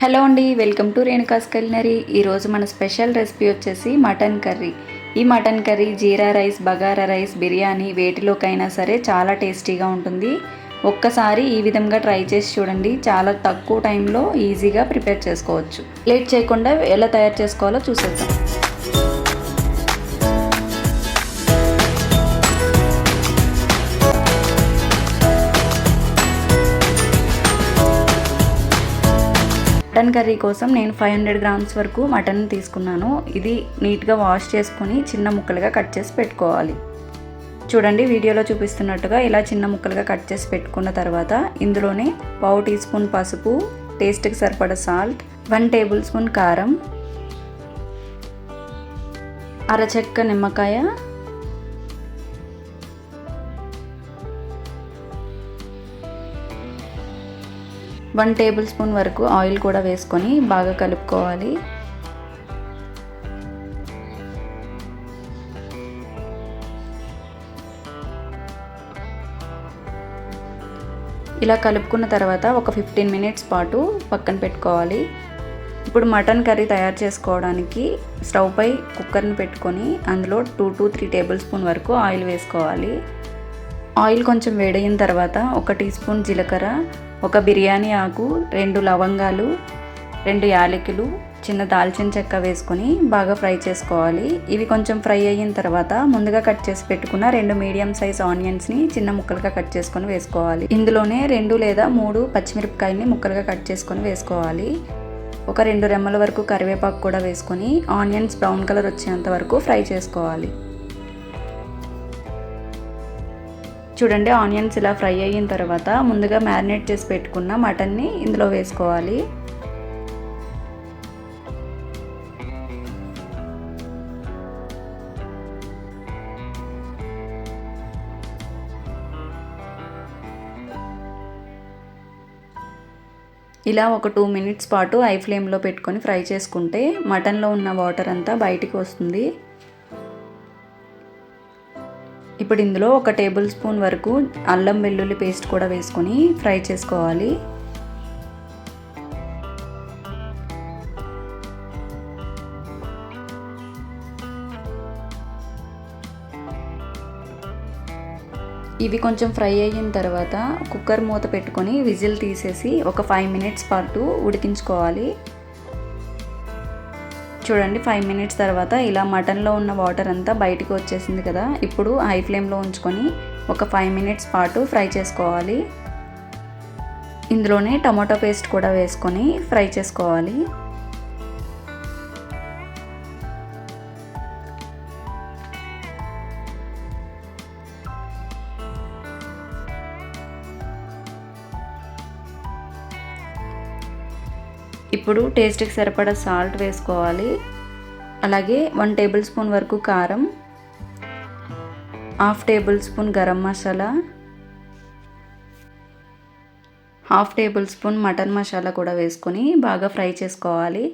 Hello అండి, welcome to Renuka's culinary. ఈరోజు మన స్పెషల్ రెసిపీ వచ్చేసి మటన్ కర్రీ. ఈ మటన్ కర్రీ జీరా రైస్, బగారా రైస్, బిర్యానీ వేటిలోకైనా సరే చాలా టేస్టీగా ఉంటుంది. ఒక్కసారి ఈ విధంగా ట్రై చేసి చూడండి. చాలా తక్కువ టైంలో ఈజీగా ప్రిపేర్ చేసుకోవచ్చు. లేట్ చేయకుండా ఎలా తయారు చేసుకోవాలో చూసేద్దాం. మటన్ కర్రీ కోసం నేను 500 గ్రామ్స్ వరకు మటన్ తీసుకున్నాను. ఇది నీట్గా వాష్ చేసుకొని చిన్న ముక్కలుగా కట్ చేసి పెట్టుకోవాలి. చూడండి, వీడియోలో చూపిస్తున్నట్టుగా ఇలా చిన్న ముక్కలుగా కట్ చేసి పెట్టుకున్న తర్వాత ఇందులోనే 1/2 టీ స్పూన్ పసుపు, టేస్ట్కి సరిపడా సాల్ట్, 1 టేబుల్ స్పూన్ కారం, అరచెక్క నిమ్మకాయ, 1 టేబుల్ స్పూన్ వరకు ఆయిల్ కూడా వేసుకొని బాగా కలుపుకోవాలి. ఇలా కలుపుకున్న తర్వాత ఒక 15 మినిట్స్ పాటు పక్కన పెట్టుకోవాలి. ఇప్పుడు మటన్ కర్రీ తయారు చేసుకోవడానికి స్టవ్ పై కుక్కర్ని పెట్టుకొని అందులో 2 to 3 టేబుల్ స్పూన్ వరకు ఆయిల్ వేసుకోవాలి. ఆయిల్ కొంచెం వేడైన తర్వాత 1 టీ స్పూన్ జీలకర్ర, 1 బిర్యానీ ఆకు, 2 లవంగాలు, 2 యాలకులు, చిన్న దాల్చిన చెక్క వేసుకొని బాగా ఫ్రై చేసుకోవాలి. ఇవి కొంచెం ఫ్రై అయిన తర్వాత ముందుగా కట్ చేసి పెట్టుకున్న 2 మీడియం సైజ్ ఆనియన్స్ని చిన్న ముక్కలుగా కట్ చేసుకొని వేసుకోవాలి. ఇందులోనే 2 లేదా 3 పచ్చిమిరపకాయలని ముక్కలుగా కట్ చేసుకొని వేసుకోవాలి. ఒక 2 రెమ్మల వరకు కరివేపాకు కూడా వేసుకొని ఆనియన్స్ బ్రౌన్ కలర్ వచ్చేంత వరకు ఫ్రై చేసుకోవాలి. చూడండి, ఆనియన్స్ ఇలా ఫ్రై అయిన తర్వాత ముందుగా మ్యారినేట్ చేసి పెట్టుకున్న మటన్ని ఇందులో వేసుకోవాలి. ఇలా ఒక 2 మినిట్స్ పాటు హై ఫ్లేమ్లో పెట్టుకొని ఫ్రై చేసుకుంటే మటన్లో ఉన్న వాటర్ అంతా బయటికి వస్తుంది. ఇప్పుడు ఇందులో 1 టేబుల్ స్పూన్ వరకు అల్లం వెల్లుల్లి పేస్ట్ కూడా వేసుకొని ఫ్రై చేసుకోవాలి. ఇవి కొంచెం ఫ్రై అయిన తర్వాత కుక్కర్ మూత పెట్టుకొని విజిల్ తీసేసి ఒక 5 మినిట్స్ పాటు ఉడికించుకోవాలి. చూడండి, 5 మినిట్స్ తర్వాత ఇలా మటన్లో ఉన్న వాటర్ అంతా బయటికి వచ్చేసింది కదా. ఇప్పుడు హై ఫ్లేమ్లో ఉంచుకొని ఒక 5 మినిట్స్ పాటు ఫ్రై చేసుకోవాలి. ఇందులోనే టమాటో పేస్ట్ కూడా వేసుకొని ఫ్రై చేసుకోవాలి. ఇప్పుడు టేస్ట్కి సరిపడా సాల్ట్ వేసుకోవాలి. అలాగే 1 టేబుల్ స్పూన్ వరకు కారం, 1/2 table spoon garam masala, 1/2 table spoon mutton masala కూడా వేసుకొని బాగా ఫ్రై చేసుకోవాలి.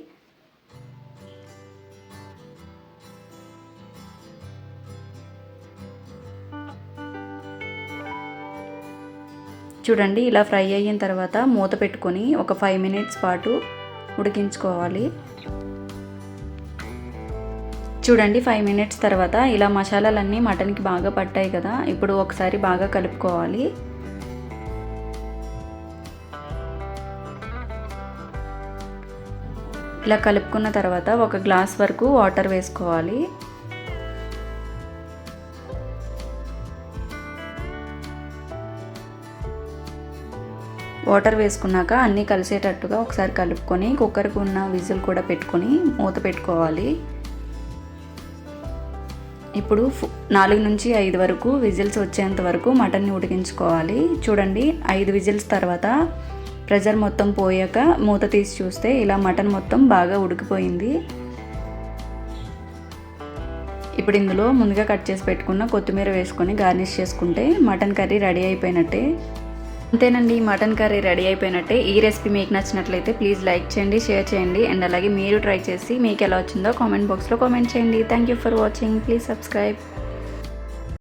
చూడండి, ఇలా ఫ్రై అయిన తర్వాత మూత పెట్టుకొని ఒక 5 మినిట్స్ పాటు ఉడికించుకోవాలి. చూడండి, 5 మినిట్స్ తర్వాత ఇలా మసాలాలన్నీ మటన్కి బాగా పట్టాయి కదా. ఇప్పుడు ఒకసారి బాగా కలుపుకోవాలి. ఇలా కలుపుకున్న తర్వాత 1 గ్లాస్ వరకు వాటర్ వేసుకోవాలి. వాటర్ వేసుకున్నాక అన్నీ కలిసేటట్టుగా ఒకసారి కలుపుకొని కుక్కర్కి ఉన్న విజిల్ కూడా పెట్టుకొని మూత పెట్టుకోవాలి. ఇప్పుడు 4 నుంచి 5 వరకు విజిల్స్ వచ్చేంత వరకు మటన్ని ఉడికించుకోవాలి. చూడండి, 5 విజిల్స్ తర్వాత ప్రెషర్ మొత్తం పోయాక మూత తీసి చూస్తే ఇలా మటన్ మొత్తం బాగా ఉడికిపోయింది. ఇప్పుడు ఇందులో ముందుగా కట్ చేసి పెట్టుకున్న కొత్తిమీర వేసుకొని గార్నిష్ చేసుకుంటే మటన్ కర్రీ రెడీ అయిపోయినట్టే. అంతేనండి, మటన్ కర్రీ రెడీ అయిపోయినట్టే. ఈ రెసిపీ మీకు నచ్చినట్లయితే ప్లీజ్ లైక్ చేయండి, షేర్ చేయండి అండ్ అలాగే మీరు ట్రై చేసి మీకు ఎలా వచ్చిందో కామెంట్ బాక్స్లో కామెంట్ చేయండి. Thank you for watching. Please subscribe.